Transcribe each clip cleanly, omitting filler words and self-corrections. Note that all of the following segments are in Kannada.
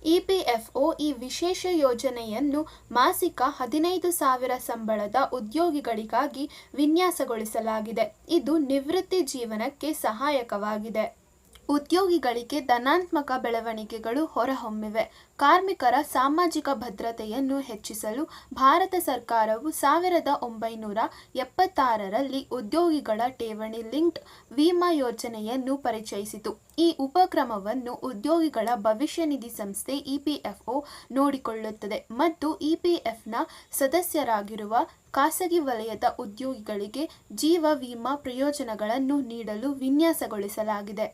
ಇಪಿಎಫ್ಒ ಈ ವಿಶೇಷ ಯೋಜನೆಯನ್ನು ಮಾಸಿಕ 15,000 ಸಂಬಳದ ಉದ್ಯೋಗಿಗಳಿಗಾಗಿ ವಿನ್ಯಾಸಗೊಳಿಸಲಾಗಿದೆ. ಇದು ನಿವೃತ್ತಿ ಜೀವನಕ್ಕೆ ಸಹಾಯಕವಾಗಿದೆ. ಉದ್ಯೋಗಿಗಳಿಗೆ ಧನಾತ್ಮಕ ಬೆಳವಣಿಗೆಗಳು ಹೊರಹೊಮ್ಮಿವೆ. ಕಾರ್ಮಿಕರ ಸಾಮಾಜಿಕ ಭದ್ರತೆಯನ್ನು ಹೆಚ್ಚಿಸಲು ಭಾರತ ಸರ್ಕಾರವು 1976ರಲ್ಲಿ ಉದ್ಯೋಗಿಗಳ ಠೇವಣಿ ಲಿಂಕ್ಡ್ ವಿಮಾ ಯೋಜನೆಯನ್ನು ಪರಿಚಯಿಸಿತು. ಈ ಉಪಕ್ರಮವನ್ನು ಉದ್ಯೋಗಿಗಳ ಭವಿಷ್ಯ ನಿಧಿ ಸಂಸ್ಥೆ ಇಪಿಎಫ್ಒ ನೋಡಿಕೊಳ್ಳುತ್ತದೆ ಮತ್ತು ಇಪಿಎಫ್ನ ಸದಸ್ಯರಾಗಿರುವ ಖಾಸಗಿ ವಲಯದ ಉದ್ಯೋಗಿಗಳಿಗೆ ಜೀವ ವಿಮಾ ಪ್ರಯೋಜನಗಳನ್ನು ನೀಡಲು ವಿನ್ಯಾಸಗೊಳಿಸಲಾಗಿದೆ.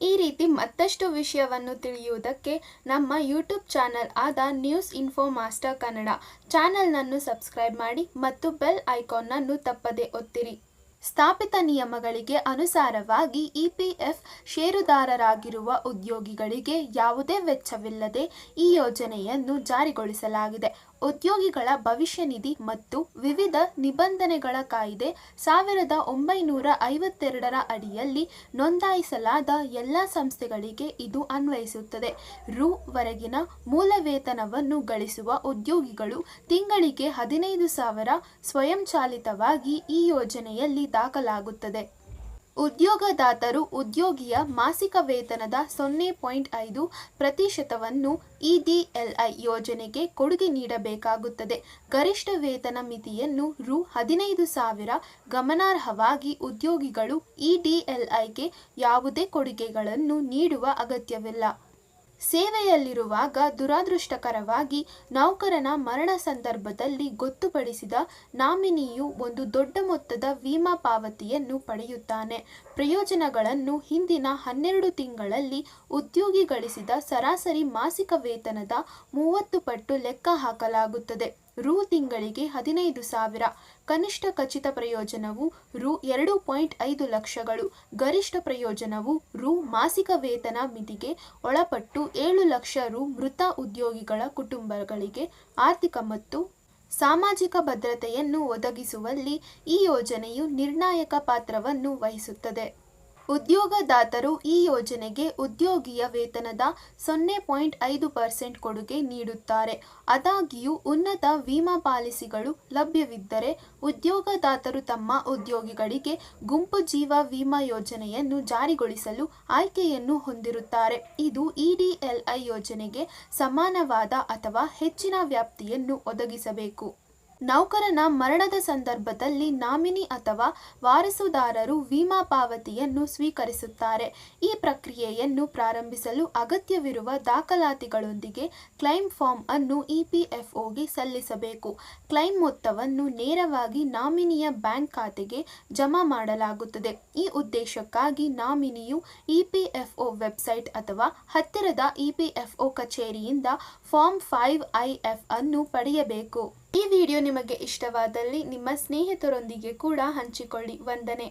ಈ ರೀತಿ ಮತ್ತಷ್ಟು ವಿಷಯವನ್ನು ತಿಳಿಯುವುದಕ್ಕೆ ನಮ್ಮ ಯೂಟ್ಯೂಬ್ ಚಾನಲ್ ಆದ ನ್ಯೂಸ್ ಇನ್ಫೋ ಮಾಸ್ಟರ್ ಕನ್ನಡ ಚಾನಲ್ನನ್ನು ಸಬ್ಸ್ಕ್ರೈಬ್ ಮಾಡಿ ಮತ್ತು ಬೆಲ್ ಐಕಾನ್ನನ್ನು ತಪ್ಪದೇ ಒತ್ತಿರಿ. ಸ್ಥಾಪಿತ ನಿಯಮಗಳಿಗೆ ಅನುಸಾರವಾಗಿ ಇಪಿಎಫ್ ಷೇರುದಾರರಾಗಿರುವ ಉದ್ಯೋಗಿಗಳಿಗೆ ಯಾವುದೇ ವೆಚ್ಚವಿಲ್ಲದೆ ಈ ಯೋಜನೆಯನ್ನು ಜಾರಿಗೊಳಿಸಲಾಗಿದೆ. ಉದ್ಯೋಗಿಗಳ ಭವಿಷ್ಯ ನಿಧಿ ಮತ್ತು ವಿವಿಧ ನಿಬಂಧನೆಗಳ ಕಾಯ್ದೆ 1952ರ ಅಡಿಯಲ್ಲಿ ನೋಂದಾಯಿಸಲಾದ ಎಲ್ಲ ಸಂಸ್ಥೆಗಳಿಗೆ ಇದು ಅನ್ವಯಿಸುತ್ತದೆ. ರೂ.ವರೆಗಿನ ಮೂಲ ವೇತನವನ್ನು ಗಳಿಸುವ ಉದ್ಯೋಗಿಗಳು ತಿಂಗಳಿಗೆ 15,000 ಸ್ವಯಂಚಾಲಿತವಾಗಿ ಈ ಯೋಜನೆಯಲ್ಲಿ ದಾಖಲಾಗುತ್ತದೆ. ಉದ್ಯೋಗದಾತರು ಉದ್ಯೋಗಿಯ ಮಾಸಿಕ ವೇತನದ 0.5% ಇಡಿಎಲ್ಐ ಯೋಜನೆಗೆ ಕೊಡುಗೆ ನೀಡಬೇಕಾಗುತ್ತದೆ. ಗರಿಷ್ಠ ವೇತನ ಮಿತಿಯನ್ನು ರೂ. 15,000 ಗಮನಾರ್ಹವಾಗಿ ಉದ್ಯೋಗಿಗಳು ಇಡಿಎಲ್ಐಗೆ ಯಾವುದೇ ಕೊಡುಗೆಗಳನ್ನು ನೀಡುವ ಅಗತ್ಯವಿಲ್ಲ. ಸೇವೆಯಲ್ಲಿರುವಾಗ ದುರದೃಷ್ಟಕರವಾಗಿ ನೌಕರನ ಮರಣ ಸಂದರ್ಭದಲ್ಲಿ ಗೊತ್ತುಪಡಿಸಿದ ನಾಮಿನಿಯು ಒಂದು ದೊಡ್ಡ ಮೊತ್ತದ ವಿಮಾ ಪಾವತಿಯನ್ನು ಪಡೆಯುತ್ತಾನೆ. ಪ್ರಯೋಜನಗಳನ್ನು ಹಿಂದಿನ 12 ತಿಂಗಳಲ್ಲಿ ಉದ್ಯೋಗಿ ಗಳಿಸಿದ ಸರಾಸರಿ ಮಾಸಿಕ ವೇತನದ 30 ಪಟ್ಟು ಲೆಕ್ಕ ಹಾಕಲಾಗುತ್ತದೆ. ರೂ. ತಿಂಗಳಿಗೆ 15,000. ಕನಿಷ್ಠ ಖಚಿತ ಪ್ರಯೋಜನವು ರೂ. 2.5 ಲಕ್ಷಗಳು. ಗರಿಷ್ಠ ಪ್ರಯೋಜನವು ರೂ. ಮಾಸಿಕ ವೇತನ ಮಿತಿಗೆ ಒಳಪಟ್ಟು 7 ಲಕ್ಷ ರೂ. ಮೃತ ಉದ್ಯೋಗಿಗಳ ಕುಟುಂಬಗಳಿಗೆ ಆರ್ಥಿಕ ಮತ್ತು ಸಾಮಾಜಿಕ ಭದ್ರತೆಯನ್ನು ಒದಗಿಸುವಲ್ಲಿ ಈ ಯೋಜನೆಯು ನಿರ್ಣಾಯಕ ಪಾತ್ರವನ್ನು ವಹಿಸುತ್ತದೆ. ಉದ್ಯೋಗದಾತರು ಈ ಯೋಜನೆಗೆ ಉದ್ಯೋಗಿಯ ವೇತನದ 0.5% ಕೊಡುಗೆ ನೀಡುತ್ತಾರೆ. ಆದಾಗ್ಯೂ ಉನ್ನತ ವಿಮಾ ಪಾಲಿಸಿಗಳು ಲಭ್ಯವಿದ್ದರೆ ಉದ್ಯೋಗದಾತರು ತಮ್ಮ ಉದ್ಯೋಗಿಗಳಿಗೆ ಗುಂಪು ಜೀವ ವಿಮಾ ಯೋಜನೆಯನ್ನು ಜಾರಿಗೊಳಿಸಲು ಆಯ್ಕೆಯನ್ನು ಹೊಂದಿರುತ್ತಾರೆ. ಇದು ಇಡಿಎಲ್ಐ ಯೋಜನೆಗೆ ಸಮಾನವಾದ ಅಥವಾ ಹೆಚ್ಚಿನ ವ್ಯಾಪ್ತಿಯನ್ನು ಒದಗಿಸಬೇಕು. ನೌಕರನ ಮರಣದ ಸಂದರ್ಭದಲ್ಲಿ ನಾಮಿನಿ ಅಥವಾ ವಾರಸುದಾರರು ವಿಮಾ ಪಾವತಿಯನ್ನು ಸ್ವೀಕರಿಸುತ್ತಾರೆ. ಈ ಪ್ರಕ್ರಿಯೆಯನ್ನು ಪ್ರಾರಂಭಿಸಲು ಅಗತ್ಯವಿರುವ ದಾಖಲಾತಿಗಳೊಂದಿಗೆ ಕ್ಲೈಮ್ ಫಾರ್ಮ್ ಅನ್ನು ಇಪಿಎಫ್ಒಗೆ ಸಲ್ಲಿಸಬೇಕು. ಕ್ಲೈಮ್ ಮೊತ್ತವನ್ನು ನೇರವಾಗಿ ನಾಮಿನಿಯ ಬ್ಯಾಂಕ್ ಖಾತೆಗೆ ಜಮಾ ಮಾಡಲಾಗುತ್ತದೆ. ಈ ಉದ್ದೇಶಕ್ಕಾಗಿ ನಾಮಿನಿಯು ಇಪಿಎಫ್ಒ ವೆಬ್ಸೈಟ್ ಅಥವಾ ಹತ್ತಿರದ ಇಪಿಎಫ್ಒ ಕಚೇರಿಯಿಂದ ಫಾರ್ಮ್ 5IF ಅನ್ನು ಪಡೆಯಬೇಕು. ಈ ವಿಡಿಯೋ ನಿಮಗೆ ಇಷ್ಟವಾದಲ್ಲಿ ನಿಮ್ಮ ಸ್ನೇಹಿತರೊಂದಿಗೆ ಕೂಡ ಹಂಚಿಕೊಳ್ಳಿ. ವಂದನೆ.